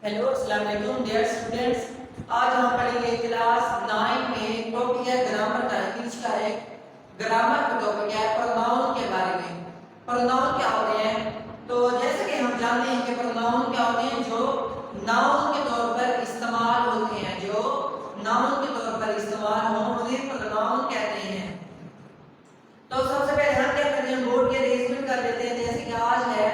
Hello अस्सलाम वालेकुम dear students. आज हम पढ़ेंगे क्लास 9 में टॉपिक है ग्रामर का। इंग्लिश का एक ग्रामर का टॉपिक है प्रोनाउन के बारे में। प्रोनाउन क्या होते हैं? तो जैसे कि हम जानते हैं कि प्रोनाउन क्या होते हैं, जो नाउन के तौर पर इस्तेमाल होते हैं, जो नाउन के तौर पर इस्तेमाल हों उन्हें प्रोनाउन कहते हैं। तो सबसे पहले हम क्या करते हैं, बोर्ड के अरेंजमेंट कर लेते हैं। जैसे कि आज है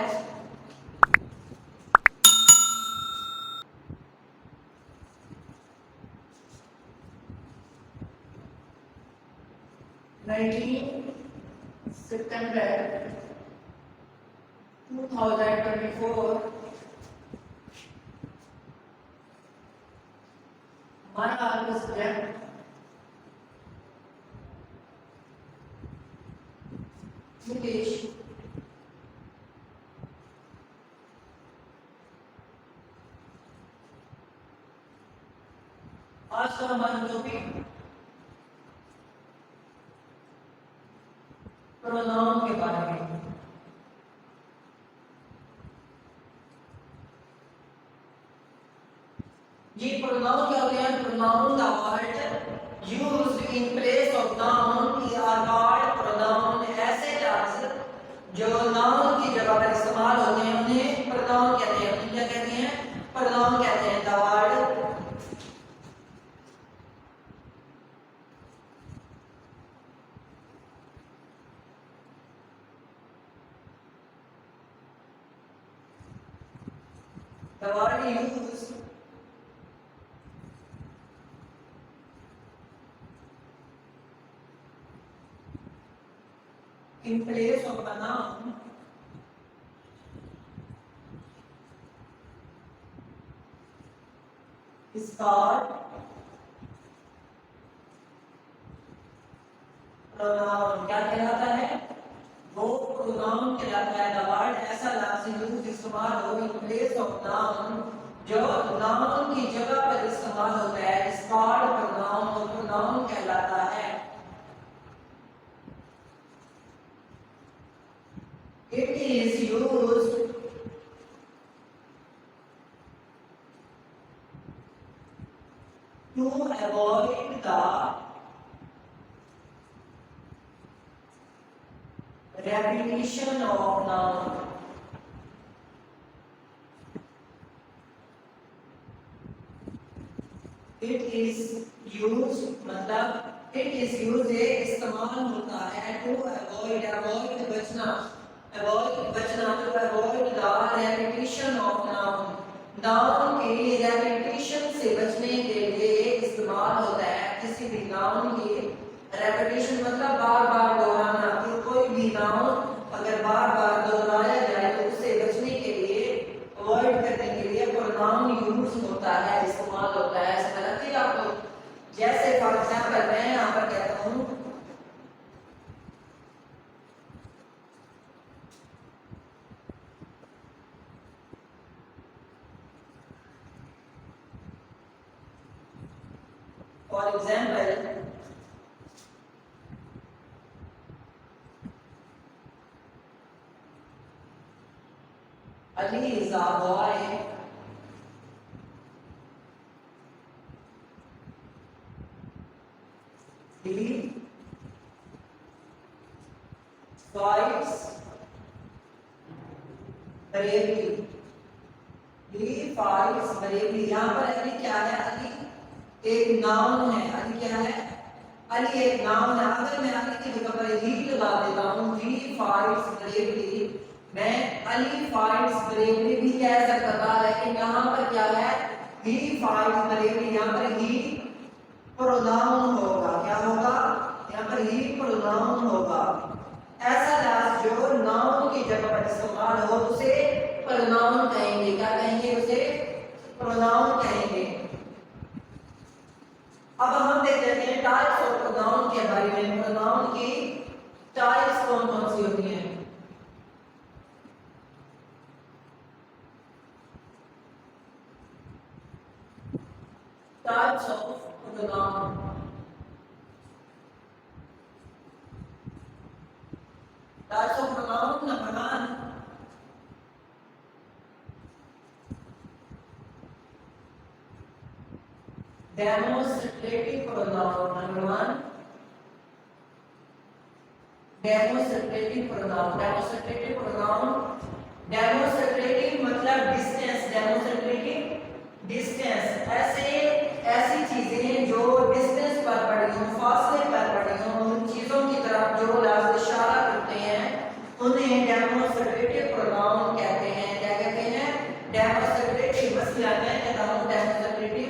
19 सितंबर 2024। हमारा आज का सब्जेक्ट इंग्लिश। आज का हमारा टॉपिक प्रोनाउन के बारे में। ये प्रोनाउन क्या होते हैं? Pronoun the word used in place of noun are called pronoun. ऐसे लफ्ज जो नाउन की जगह पर इस्तेमाल होते हैं उन्हें प्रोनाउन कहते हैं। उन्हें क्या कहते हैं? प्रोनाउन कहते हैं। The word used in place of a noun is called pronoun। क्या कहलाता है? वो प्रोनाउन कहलाता है। द वर्ड ऐसा लफ्ज यूज इस्तेमाल हो इन प्लेस ऑफ नाउन, जो नाउन की जगह पर इस्तेमाल होता है, इज कॉल्ड प्रोनाउन। और प्रोनाउन कहलाता है। It is used to avoid the repetition of noun। It is used मतलब it is used ये इस्तेमाल होता है to avoid बचना, to avoid the repetition of noun। Noun की रेपिटेशन से बचने के लिए इस्तेमाल होता है। किसी भी नाउन की रेपिटेशन मतलब बार बार दोहराना। तो कोई भी नाउन अगर बार बार दोहराया जाए तो उससे बचने के लिए, अवॉइड करने के लिए प्रोनाउन यूज होता है, इस्तेमाल होता है। ऐसा लगती है आपको? जैसे फॉर एग्जाम्पल मैं यहाँ पर कहता हूँ for example, Ali is a boy he fights bravely। he fights bravely। यहाँ पर अली क्या है? अली एक नाउन है। अली क्या है? अली एक नाउन है। अगर मैं अली की जगह पर ही लगा देता हूँ, ही फाइट्स ब्रेवली, मैं अली फाइट्स ब्रेवली भी कह सकता था, लेकिन यहाँ पर क्या है? ही फाइट्स ब्रेवली। यहाँ पर ही प्रोनाउन होगा। क्या होगा? यहाँ पर ही प्रोनाउन होगा। ऐसा लफ्ज जो नाउन की जगह पर इस्तेमाल हो उसे प्रोनाउन कहेंगे। क्या कहेंगे? उसे प्रोनाउन कहेंगे। अब हम देख लेते हैं टाइप्स ऑफ प्रोनाउन के बारे में। प्रोनाउन की टाइप्स कौन कौन सी होती हैं? Types of pronoun. Types of pronoun number 1, demonstrative pronoun. Number one, demonstrative pronoun. Demonstrative pronoun, demonstrative मतलब distance, demonstrative distance, ऐसी चीजें जो डिस्टेंस पर पड़ी हों, फासले पर पड़ी हों, उन चीजों की तरफ जो लफ्ज इशारा करते हैं उन्हें डेमोन्स्ट्रेटिव प्रोनाउन कहते हैं। क्या कहते हैं? डेमोन्स्ट्रेटिव। मसला मैं कहता हूं demonstrative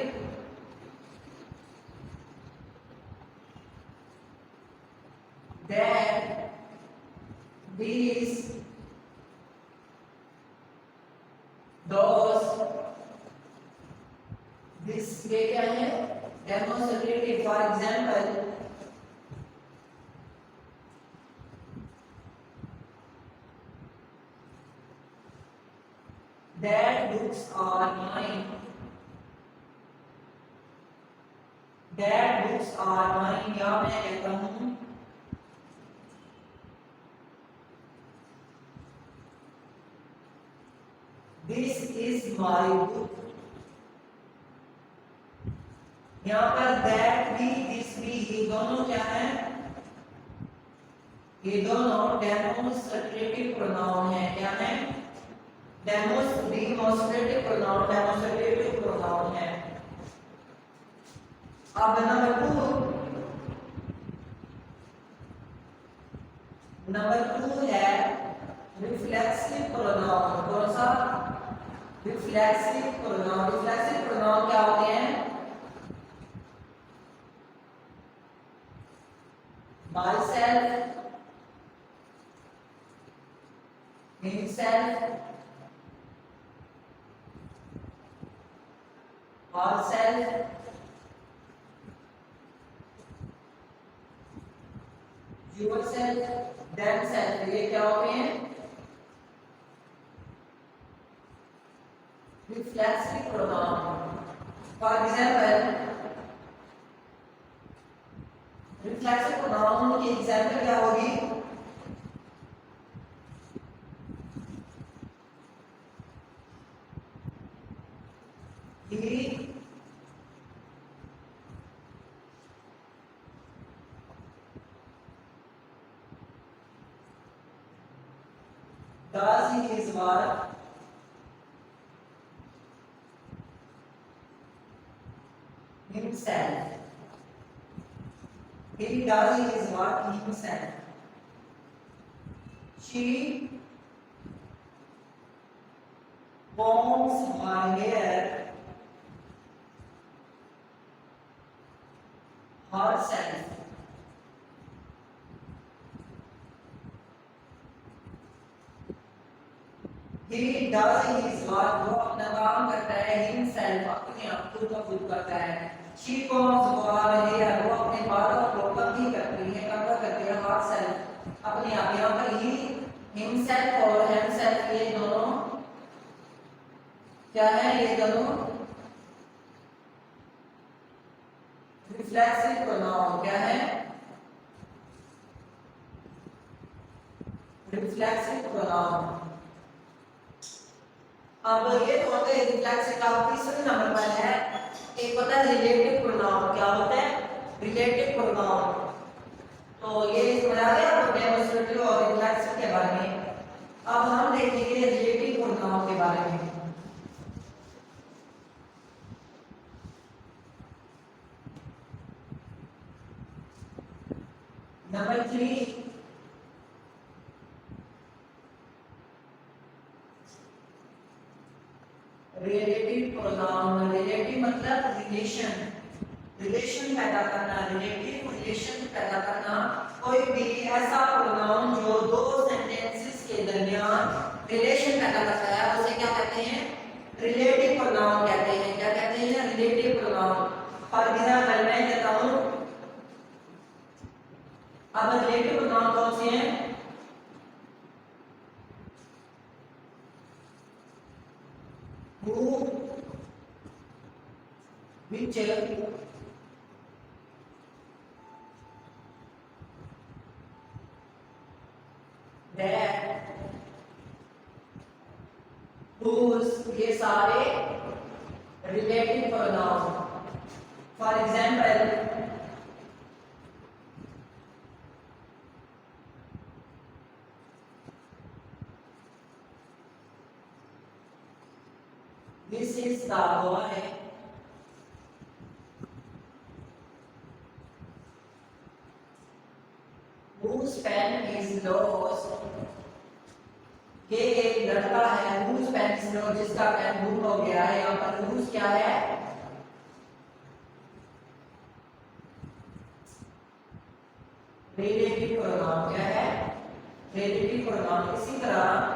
that these those this ये क्या है? Demonstrative. For example that books are mine, that books are mine, या मैं कहता हूं this is my book। यहाँ पर that भी this भी ये दोनों क्या है? ये दोनों डेमोन्स्ट्रेटिव प्रोनाउन है। क्या है? डेमोन्स्ट्रेटिव प्रोनाउन, डेमोन्स्ट्रेटिव प्रोनाउन है। अब नंबर टू है रिफ्लेक्सिव प्रोनाउन। कौन सा? Reflexive pronoun. रिफ्लेक्सिव प्रोनाउन क्या होते हैं? myself, himself, herself, yourself, themselves। ये क्या होते हैं? Reflexive pronoun. For example reflexive pronoun की एग्जांपल क्या होगी? he does his work himself। He does his work himself। She combs her hair herself। He does his work, वो अपना काम करता है himself, अपने आप खुद का खुद करता है। She combs her hair, वो अपने बालों को कंघी करती है, कंघा करती है herself, अपने आप। यहाँ पर ही himself और himself ये दोनों क्या है? ये दोनों रिफ्लेक्सिव प्रोनाउन। क्या है? Reflexive pronoun. अब ये तो होता है रिफ्लेक्सिव का। तीसरे नंबर पर है एक होता है रिलेटिव प्रोनाउन। क्या होता है? Relative pronoun. तो ये समझ आ गया आपको डेमोन्स्ट्रेटिव और रिफ्लेक्सिव के बारे में। अब हम देखेंगे रिलेटिव प्रोनाउन के बारे में। Number 3 relative pronoun. रिलेटिव मतलब रिलेशन, रिलेशन पैदा करना, रिलेटिव रिलेशन पैदा करना। कोई भी ऐसा प्रोनाउन जो दो सेंटेंसेस के दरमियान रिलेशन पैदा करता है उसे क्या कहते हैं? रिलेटिव प्रोनाउन कहते हैं। क्या कहते हैं? Relative pronoun. फॉर एग्जांपल मैं कहता हूं, अब रिलेटिव प्रोनाउन कौन से हैं? who, which, that, whose, ये सारे relative pronoun. For example this is the boy whose pen is lost. ये एक लड़का है whose pen is lost, जिसका पेन गुम हो गया है। यहाँ पर whose क्या है? Relative pronoun. क्या है? Relative pronoun. इसी तरह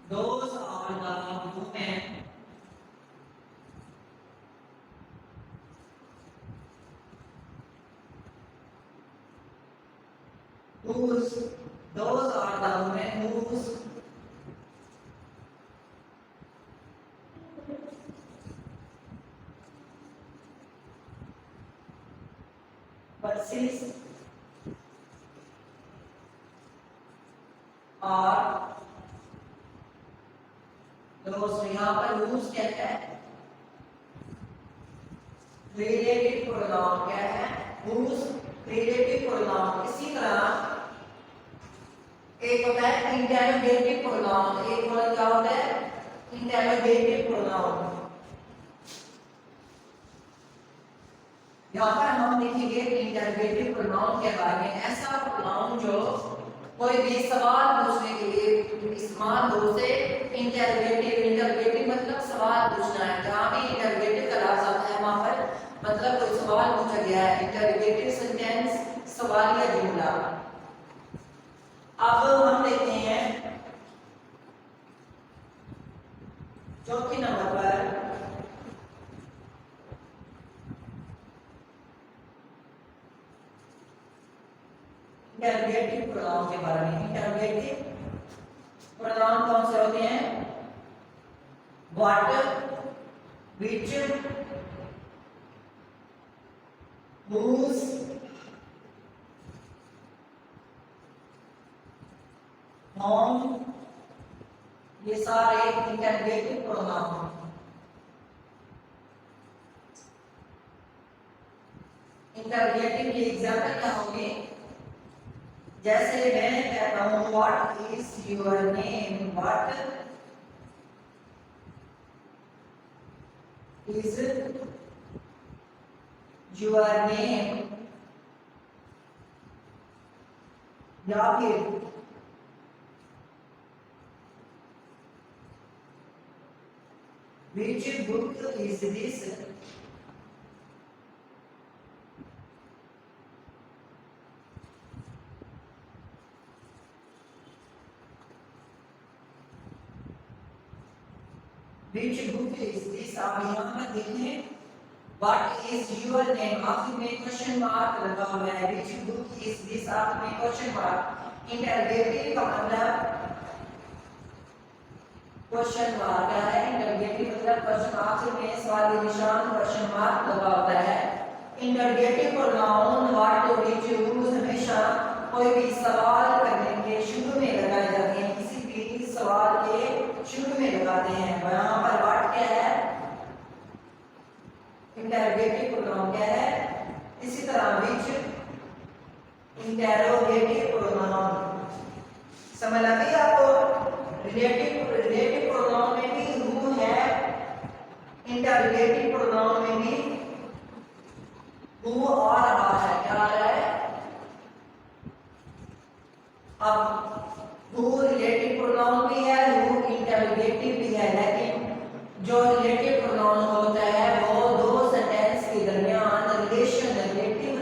those are the women whose, those are the women whose purses are दोस्तों यहाँ पर whose क्या है? Relative pronoun. क्या है? whose relative pronoun. इसी तरह एक होता है इंटेरोगेटिव प्रोनाउन, एक और क्या होता है? Interrogative pronoun. यहाँ पर हम देखेंगे इंटेरोगेटिव प्रोनाउन के बारे में। ऐसा प्रोनाउन जो कोई भी सवाल पूछने के लिए इस्तेमाल हो, से इंटेरोगेटिव। इंटेरोगेटिव मतलब सवाल पूछना है। जहाँ भी इंटेरोगेटिव का लफ्ज आता है वहाँ पर मतलब कोई सवाल पूछा गया है। इंटेरोगेटिव सेंटेंस, सवालिया जुमला। अब हम देखते हैं चौथी नंबर पर इंटरोगेटिव प्रोनाउन के बारे में। इंटरोगेटिव प्रोनाउन कौन से होते हैं? व्हाट, व्हिच, whose, whom, ये सारे इंटरोगेटिव प्रोनाउन। इंटरोगेटिव की एग्जांपल क्या होंगे? जैसे मैं कहता हूँ what is your name, what is your name, या फिर which book is this, which book is this। आप यहाँ पर देखें what is your name, आखिर में क्वेश्चन मार्क लगा हुआ है। which book is this, आखिर में क्वेश्चन मार्क। इंटरोगेटिव का मतलब क्वेश्चन मार्क है। इंटरोगेटिव मतलब क्वेश्चन, आखिर में सवाल के निशान क्वेश्चन मार्क लगा होता है। Interrogative pronoun what, which, whose हमेशा कोई भी सवाल करने के शुरू में लगाए जाते हैं। किसी भी सवाल के शुरू में लगाते हैं। यहाँ पर व्हाट क्या है? इंटरोगेटिव प्रोनाउन क्या है? इसी तरह व्हिच इंटरोगेटिव प्रोनाउन। समझ आ गई आपको? रिलेटिव प्रोनाउन में भी who है, इंटरोगेटिव प्रोनाउन में भी who और are है। क्या आ रहा है? अब who रिलेटिव प्रोनाउन भी है, who इंटरोगेटिव भी है, लेकिन जो रिलेटिव प्रोनाउन होता है वो दो सेंटेंस के दरमियान रिलेशन, रिलेटिव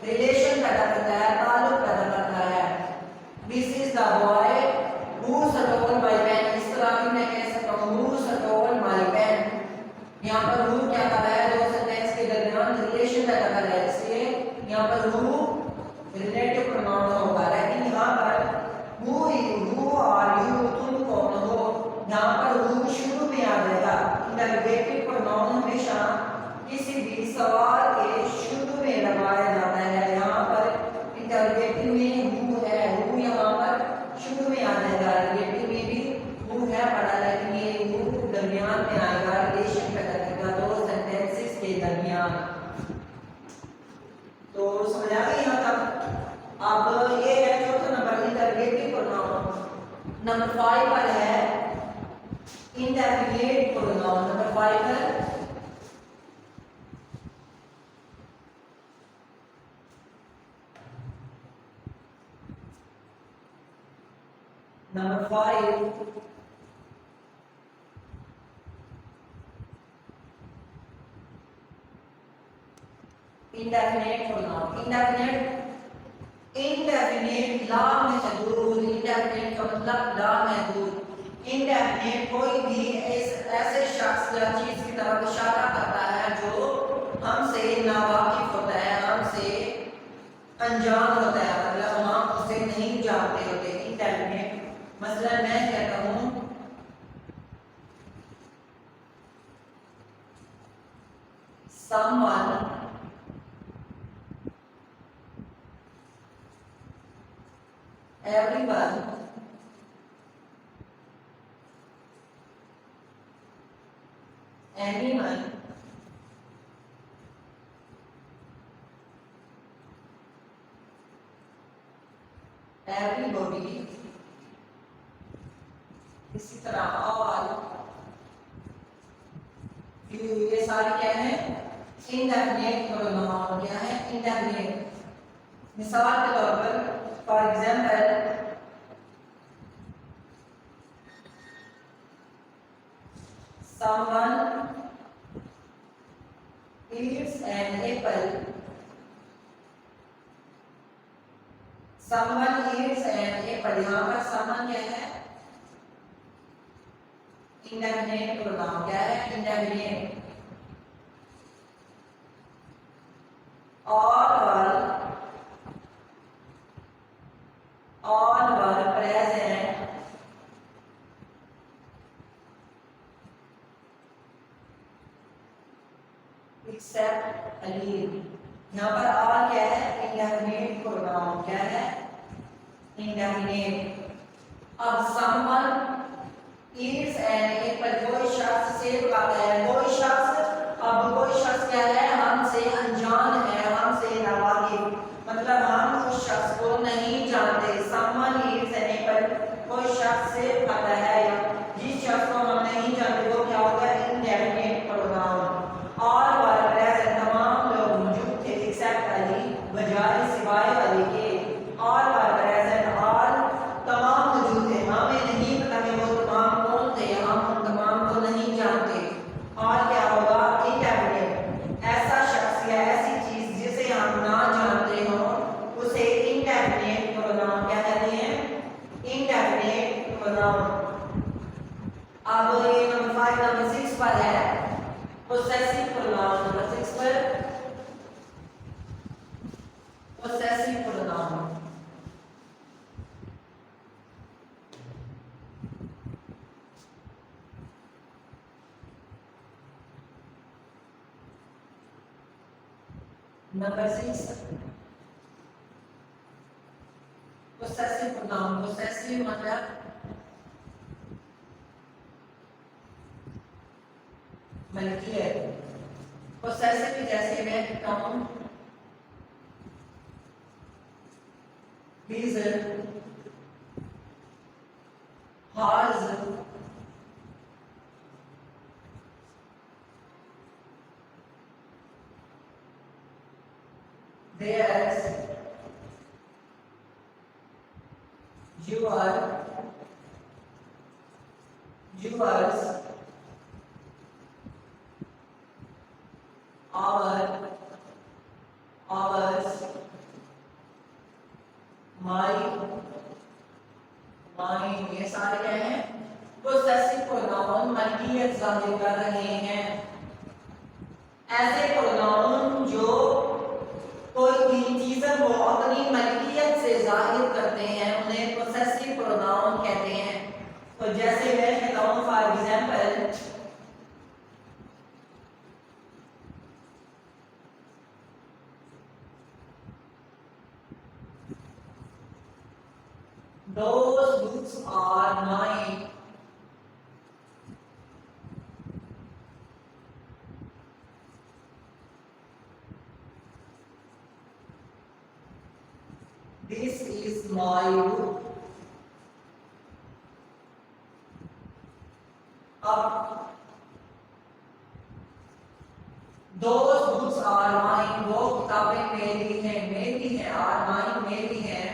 रिलेशन पैदा करता है, ताल्लुक पैदा करता है। This is the boy who stole my pen। इस तरह भी मैं कह सकता हूँ who stole my pen। यहाँ पर who क्या कर रहा है? दो सेंटेंस के दरमियान रिलेशन पैदा कर रहा है, इसलिए यहाँ पर who रिलेटिव प्रोनाउन होगा। लेकिन यहाँ पर who are you, तुम कौन हो, यहाँ पर who शुरू में आ जाएगा। इंटरोगेटिव प्रोनाउन हमेशा किसी भी सवाल के शुरू में लगाया जाता है। यहाँ पर इंटरोगेटिव में who है, who यहाँ पर तो समझ आ गई यहाँ तक। अब ये है चौथा नंबर इंटरगेटिव प्रोनाउन। नंबर 5 पर है इंडेफिनिट प्रोनाउन। नंबर 5 पर नंबर 5 indefinite pronoun। indefinite ला महदूद। indefinite का मतलब ला महदूद। indefinite कोई भी ऐसे शख्स या चीज की तरफ इशारा करता है जो हमसे नावाकिफ होता है, हमसे अनजान होता है, मतलब हम उसे नहीं जानते होते। indefinite मसलन मैं कहता हूँ someone everyone anyone everybody इसी तरह all few, ये सारे क्या है इंडेफिनिट प्रोनाउन। क्या है इंडेफिनिट। मिसाल के तौर पर for example someone eats an apple। someone eats an apple। यहाँ पर someone क्या है इंडेफिनिट प्रोनाउन। क्या है indefinite. all were present except Ali। यहाँ पर all क्या है इंडेफिनिट प्रोनाउन। क्या है इंडेफिनिट। अब someone eats an apple, कोई शख्स सेब खाता है। कोई शख्स, अब कोई शख्स क्या है हमसे अनजान है, हमसे नावाकिफ, मतलब हम उस शख्स को नहीं जानते। someone eats an apple, कोई शख्स सेब खाता है, या जिस शख्स को हम नहीं जानते वो क्या होगा indefinite pronoun. all were present, तमाम लोग मौजूद थे except Ali, बजाय सिवाय अली के। all were present, all तमाम मौजूद थे। हमें नहीं पता कि वो तमाम कौन थे, हम उन तमाम को नहीं जानते। और क्या होगा इंडेफिनिट। ऐसा शख्स या ऐसी चीज जिसे हम ना जानते हो उसे इंडेफिनिट प्रोनाउन क्या कहते हैं इंडेफिनिट प्रोनाउन। अब ये नंबर 5 नंबर 6 पर है पोसेसिव प्रोनाउन। नंबर 6 पर possessive pronoun. Number 6 possessive pronoun. Possessive मतलब मलकियत। पोसेसिव जैसे मैं कहता हूँ his, hers, theirs, your, yours, our, ours, my, mine, ये सारे क्या हैं पोसेसिव प्रोनाउन मलकियत जाहिर कर रहे हैं। ऐसे प्रोनाउन जो कोई भी चीज को अपनी मलकियत से जाहिर करते हैं उन्हें पोसेसिव प्रोनाउन कहते हैं। तो जैसे मैं कहता हूँ for example those books are mine। This is my book. अब those books are mine, वो किताबें मेरी हैं, are mine मेरी हैं,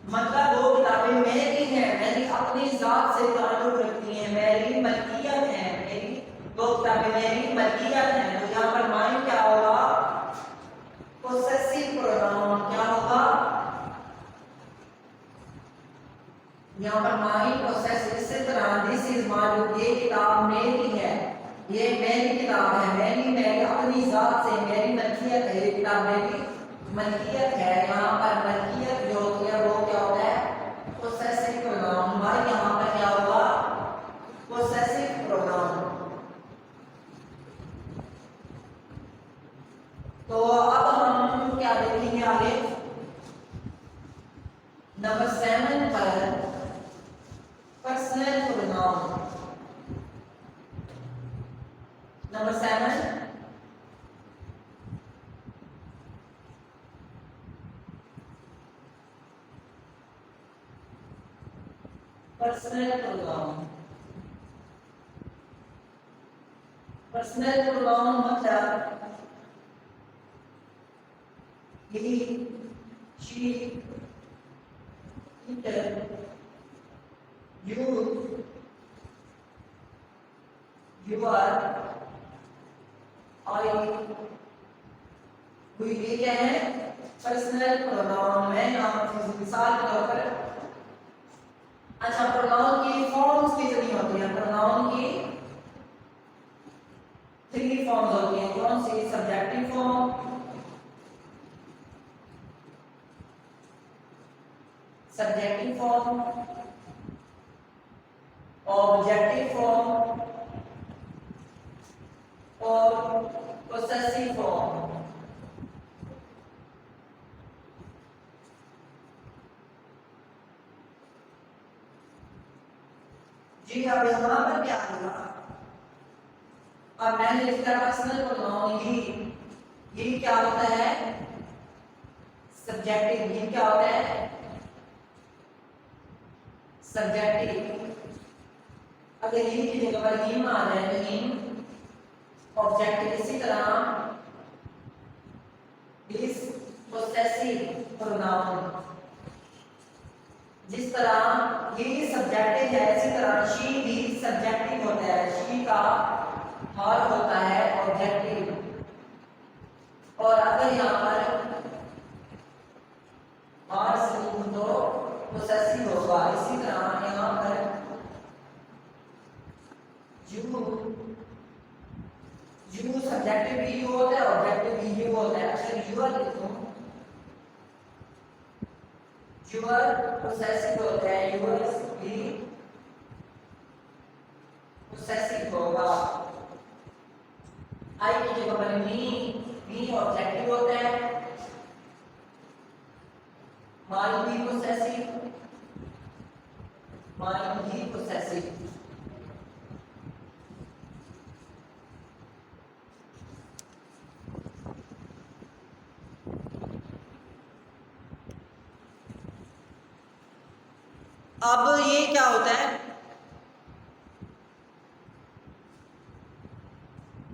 मतलब वो किताबें मेरी हैं, मेरी अपनी जात से ताल्लुक रखती हैं, मेरी मलकियत है, मेरी वो किताबें मेरी मलकियत हैं। तो यहाँ पर mine क्या होगा? possessive pronoun क्या होगा? यहाँ पर mine possessive। इसी तरह this is my book, ये किताब मेरी है, ये मेरी किताब है, मेरी अपनी जात से मेरी मलकियत है, ये किताब मेरी मलकियत है। यहाँ पर मलकियत जो होती है वो क्या होता है? possessive pronoun। हमारे यहाँ पर क्या होगा? possessive pronoun। तो अब हम क्या देखेंगे आगे? नंबर 7 पर personal pronoun. Number 7 personal pronoun. Personal pronoun मतलब he, she, it, you, your, I, we, ये क्या है? Personal pronoun. मैं यहाँ मिसाल के तौर पर, अच्छा प्रोनाउन की फॉर्म्स कितनी होती हैं? प्रोनाउन की 3 फॉर्म्स होती हैं। कौन सी? Subjective form, subjective form, objective form और पोसेसिव फॉर्म। जी अब यहाँ पर क्या होगा? अब मैंने लिखा पर्सनल प्रोनाउन ही क्या होता है? सब्जेक्टिव। ही क्या होता है? सब्जेक्टिव। अगर ही की जगह पर हिम आ जाए तो हिम ऑब्जेक्टिव। इसी तरह इस पोसेसिव प्रोनाउन, जिस तरह ये सब्जेक्टिव है इसी तरह शी भी सब्जेक्टिव होता है। शी का हाल होता है ऑब्जेक्टिव। और अगर यहाँ पर आर से तो पोसेसिव होगा। इसी तरह यहाँ पर यू सब्जेक्टिव भी यू होता है, ऑब्जेक्टिव भी यू होता है। अगर यूर लिखूं, यूर पोसेसिव होता है, यूर्स भी पोसेसिव होगा। आई की जगह पर मी ऑब्जेक्टिव होता है, माई भी पोसेसिव, माई भी पोसेसिव। अब ये क्या होता है?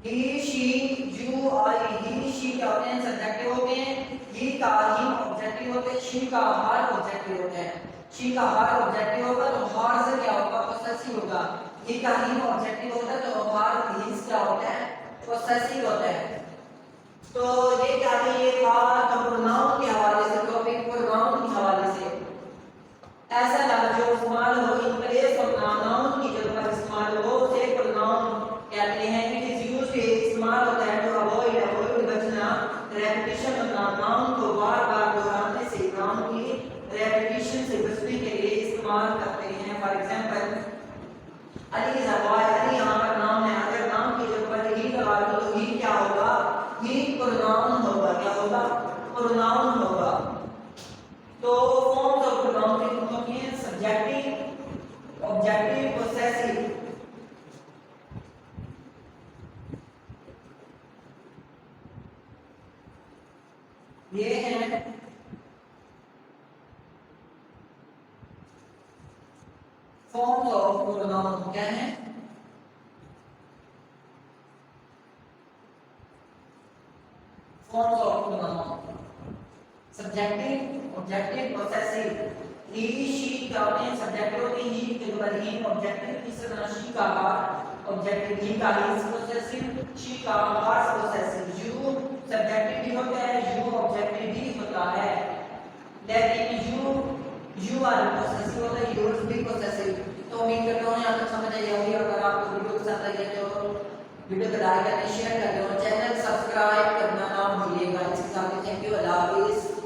He, she, you, I. He, she क्या होते हैं? सब्जेक्टिव होते हैं। ही का ही ऑब्जेक्टिव होते हैं। शी का हार ऑब्जेक्टिव होते हैं। शी का हार ऑब्जेक्टिव होगा तो हार से क्या होगा? पोसेसिव होगा। ही का ही ऑब्जेक्टिव होता है तो हार ही क्या होता है? पोसेसिव होता है। तो ये क्या है? ये था प्रोनाउन के हवाले से, टॉपिक प्रोनाउन के हवाले से। ऐसा लफ्ज जो इस्तेमाल हो इन प्लेस ऑफ नाउन की जगह पर इस्तेमाल हो उसे प्रोनाउन कहते हैं। इट इज यूज्ड इस्तेमाल होता है टू अवॉइड बचना रेपिटेशन ऑफ नाउन को बार-बार दोहराने से, नाउन की रेपिटेशन से बचने के लिए इस्तेमाल करते हैं। For example Ali is a boy. Ali यहाँ पर नाउन है। अगर नाउन की जगह पर ही लगा दो तो ही क्या होगा? ही प्रोनाउन होगा। क्या होगा? प्रोनाउन होगा। तो फॉर्म्स ऑफ प्रोनाउन कितनी होती हैं? Subjective, objective, possessive. ये है प्रोनाउन क्या है? Forms of pronoun. Subjective, objective, possessive. He, she क्या होते हैं? Subjective होते हैं he के बाद he, objective इस तरह she का objective he का is possessive, she का hers possessive. You subjective भी होता है, you objective भी होता है. लेकिन you are possessive होता है, yours भी possessive. तो उम्मीद करता हूँ यहाँ तक समझ आई होगी. अगर आपको वीडियो पसंद आई है तो वीडियो को लाइक करके शेयर कर दो, चैनल सब्सक्राइब करना ना भूलिएगा. इसके साथ ही थैंक यू, अल्लाह हाफिज़.